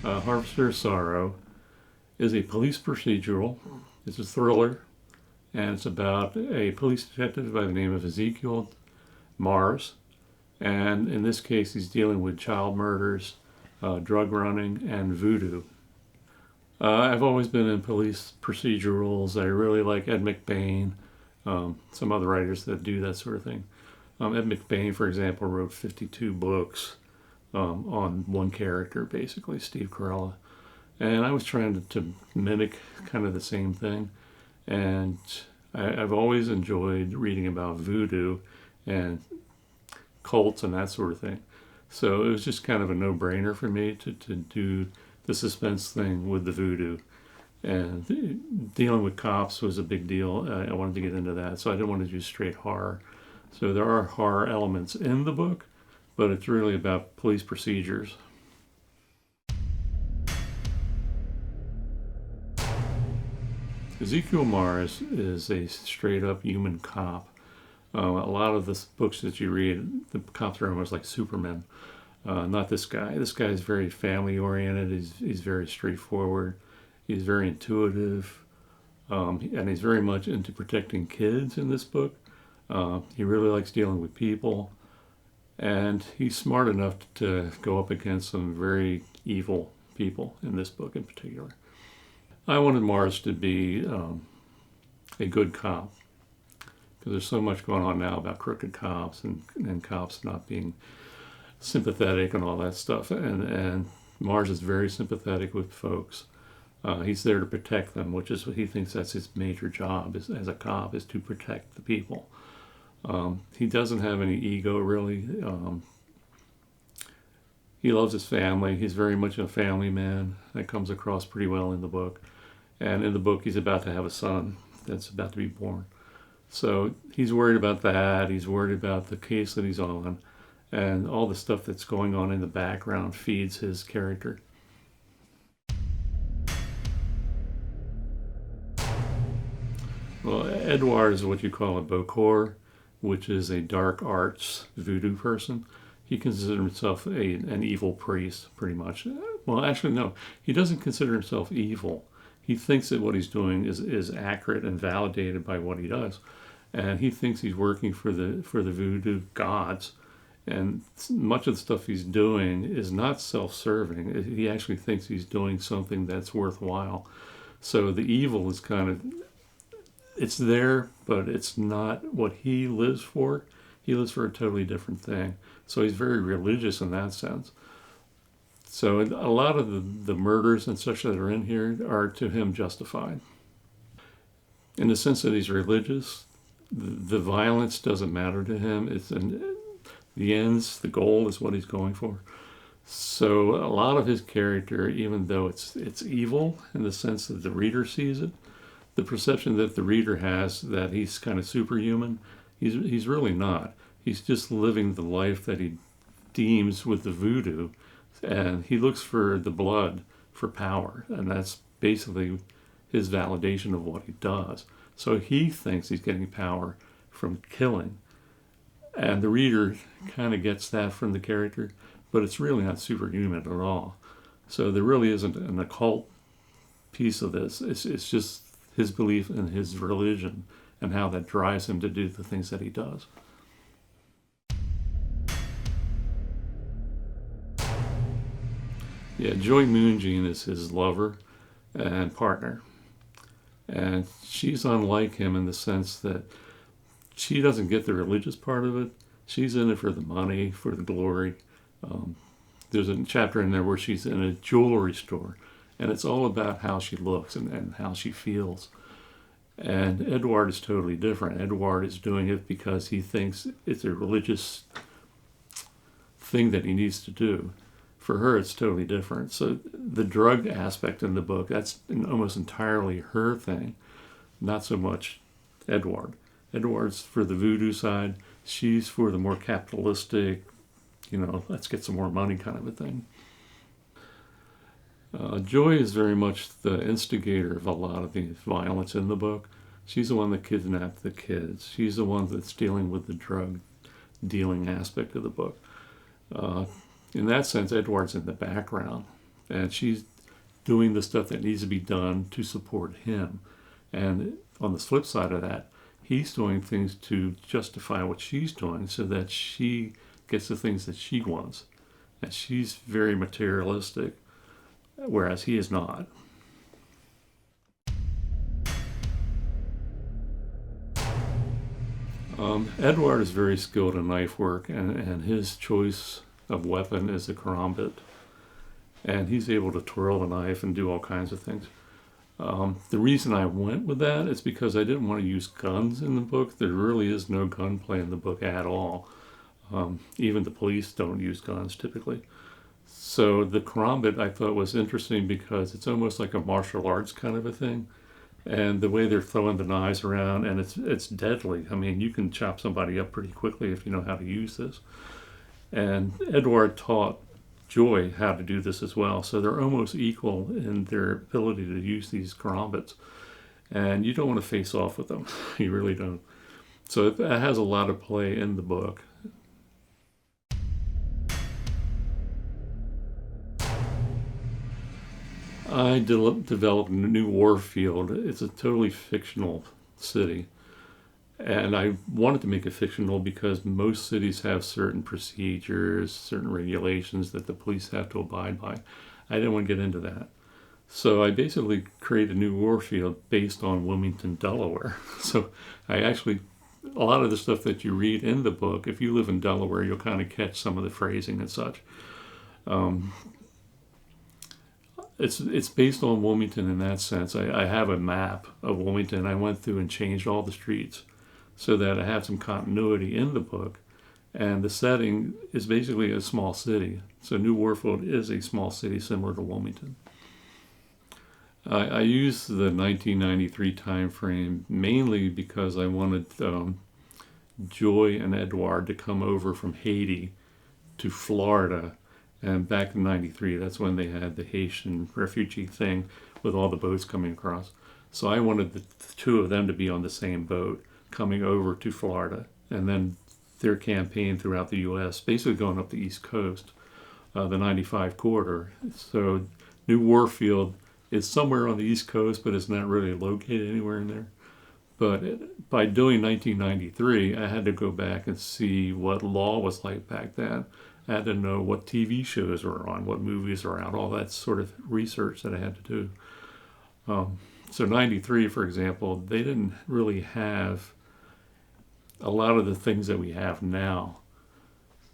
Harvester of Sorrow is a police procedural. It's a thriller, and it's about a police detective by the name of Ezekiel Marrs. And in this case, he's dealing with child murders, drug running, and voodoo. I've always been in police procedurals. I really like Ed McBain, some other writers that do that sort of thing. Ed McBain, for example, wrote 52 books on one character, basically, Steve Carella. And I was trying to mimic kind of the same thing. And I've always enjoyed reading about voodoo and cults and that sort of thing. So it was just kind of a no-brainer for me to do the suspense thing with the voodoo. And dealing with cops was a big deal. I wanted to get into that, so I didn't want to do straight horror. So there are horror elements in the book, but it's really about police procedures. Ezekiel Marrs is a straight-up human cop. A lot of the books that you read, the cops are almost like Supermen. Not this guy. This guy is very family-oriented. He's very straightforward. He's very intuitive, and he's very much into protecting kids in this book. He really likes dealing with people, and he's smart enough to go up against some very evil people in this book in particular. I wanted Marrs to be a good cop, because there's so much going on now about crooked cops and cops not being sympathetic and all that stuff. And Marrs is very sympathetic with folks. He's there to protect them, which is what he thinks that's his major job as a cop, is to protect the people. He doesn't have any ego, really. He loves his family. He's very much a family man. That comes across pretty well in the book. And in the book, he's about to have a son that's about to be born. So he's worried about that. He's worried about the case that he's on. And all the stuff that's going on in the background feeds his character. Well, Edouard is what you call a Bokor, which is a dark arts voodoo person. He considers himself an evil priest, pretty much. Well, actually, no. He doesn't consider himself evil. He thinks that what he's doing is accurate and validated by what he does. And he thinks he's working for the voodoo gods. And much of the stuff he's doing is not self-serving. He actually thinks he's doing something that's worthwhile. So the evil is kind of, it's there, but it's not what he lives for. He lives for a totally different thing. So he's very religious in that sense. So a lot of the murders and such that are in here are to him justified. In the sense that he's religious, the violence doesn't matter to him. It's the ends, the goal is what he's going for. So a lot of his character, even though it's evil in the sense that the reader sees it, the perception that the reader has that he's kind of superhuman, he's really not. He's just living the life that he deems with the voodoo, and he looks for the blood for power, and that's basically his validation of what he does. So he thinks he's getting power from killing, and the reader kind of gets that from the character, but it's really not superhuman at all. So there really isn't an occult piece of this. It's just his belief in his religion and how that drives him to do the things that he does. Yeah, Joy Moonjean is his lover and partner. And she's unlike him in the sense that she doesn't get the religious part of it. She's in it for the money, for the glory. There's a chapter in there where she's in a jewelry store, and it's all about how she looks and how she feels. And Edouard is totally different. Edouard is doing it because he thinks it's a religious thing that he needs to do. For her, it's totally different. So the drug aspect in the book, that's almost entirely her thing, not so much Edouard. Edouard's for the voodoo side. She's for the more capitalistic, let's get some more money kind of a thing. Joy is very much the instigator of a lot of the violence in the book. She's the one that kidnapped the kids. She's the one that's dealing with the drug dealing aspect of the book. In that sense, Edouard's in the background. and she's doing the stuff that needs to be done to support him. And on the flip side of that, he's doing things to justify what she's doing so that she gets the things that she wants. And she's very materialistic, whereas he is not. Edward is very skilled in knife work, and his choice of weapon is a karambit. And he's able to twirl the knife and do all kinds of things. The reason I went with that is because I didn't want to use guns in the book. There really is no gunplay in the book at all. Even the police don't use guns typically. So the karambit I thought was interesting because it's almost like a martial arts kind of a thing. And the way they're throwing the knives around, and it's deadly. I mean, you can chop somebody up pretty quickly if you know how to use this. And Edward taught Joy how to do this as well. So they're almost equal in their ability to use these karambits. And you don't want to face off with them. You really don't. So it has a lot of play in the book. I developed New Warfield. It's a totally fictional city. And I wanted to make it fictional because most cities have certain procedures, certain regulations that the police have to abide by. I didn't want to get into that. So I basically created New Warfield based on Wilmington, Delaware. So a lot of the stuff that you read in the book, if you live in Delaware, you'll kind of catch some of the phrasing and such. It's based on Wilmington in that sense. I have a map of Wilmington. I went through and changed all the streets so that I have some continuity in the book. And the setting is basically a small city. So New Warfield is a small city similar to Wilmington. I used the 1993 time frame mainly because I wanted Joy and Edward to come over from Haiti to Florida. And back in 93, that's when they had the Haitian refugee thing with all the boats coming across. So I wanted the two of them to be on the same boat coming over to Florida. And then their campaign throughout the U.S., basically going up the East Coast, the 95 corridor. So New Warfield is somewhere on the East Coast, but it's not really located anywhere in there. But by doing 1993, I had to go back and see what law was like back then. I had to know what TV shows were on, what movies are out, all that sort of research that I had to do. So 93, for example, they didn't really have a lot of the things that we have now.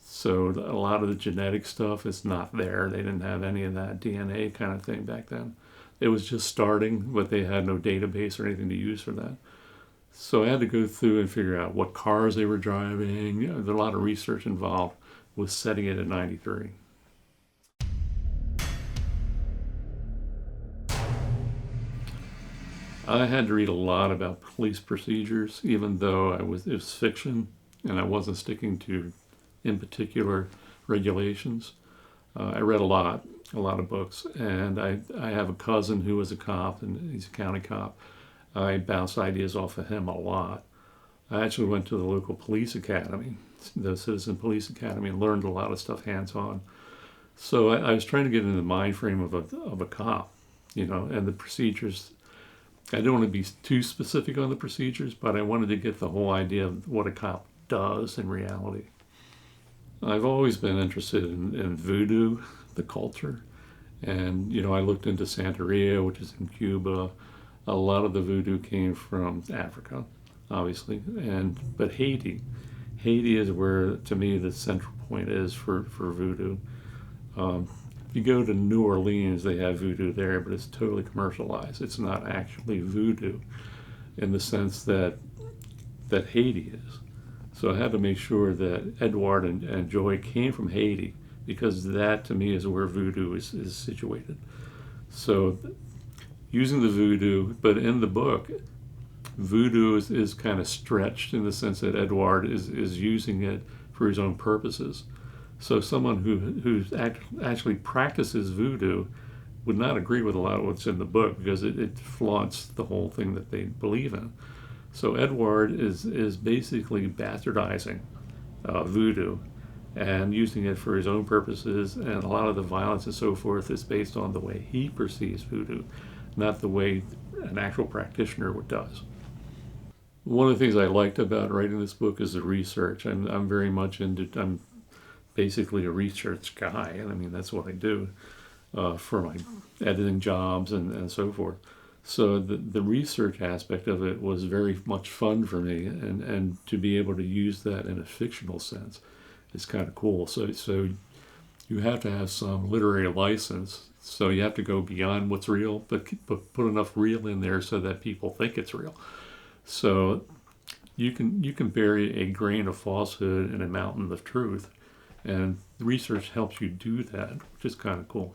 So a lot of the genetic stuff is not there. They didn't have any of that DNA kind of thing back then. It was just starting, but they had no database or anything to use for that. So I had to go through and figure out what cars they were driving. There's a lot of research involved with setting it at 93. I had to read a lot about police procedures, even though it was fiction and I wasn't sticking to, in particular, regulations. I read a lot of books, and I have a cousin who was a cop, and he's a county cop. I bounced ideas off of him a lot. I actually went to the local police academy, the Citizen Police Academy, and learned a lot of stuff hands-on. So I was trying to get into the mind frame of a cop, and the procedures. I don't want to be too specific on the procedures, but I wanted to get the whole idea of what a cop does in reality. I've always been interested in voodoo, the culture, and I looked into Santeria, which is in Cuba. A lot of the voodoo came from Africa, obviously, but Haiti is where, to me, the central point is for voodoo. If you go to New Orleans, they have voodoo there, but it's totally commercialized. It's not actually voodoo in the sense that Haiti is. So I had to make sure that Edward and Joy came from Haiti, because that, to me, is where voodoo is situated. So using the voodoo, but in the book, voodoo is kind of stretched in the sense that Edward is using it for his own purposes. So someone who actually practices voodoo would not agree with a lot of what's in the book, because it flaunts the whole thing that they believe in. So Edward is basically bastardizing voodoo and using it for his own purposes, and a lot of the violence and so forth is based on the way he perceives voodoo, not the way an actual practitioner does. One of the things I liked about writing this book is the research. I'm very much I'm basically a research guy, and I mean, that's what I do for my editing jobs and so forth. So the research aspect of it was very much fun for me, and to be able to use that in a fictional sense is kind of cool. So you have to have some literary license. So you have to go beyond what's real, but put enough real in there so that people think it's real. So you can bury a grain of falsehood in a mountain of truth, and research helps you do that, which is kind of cool.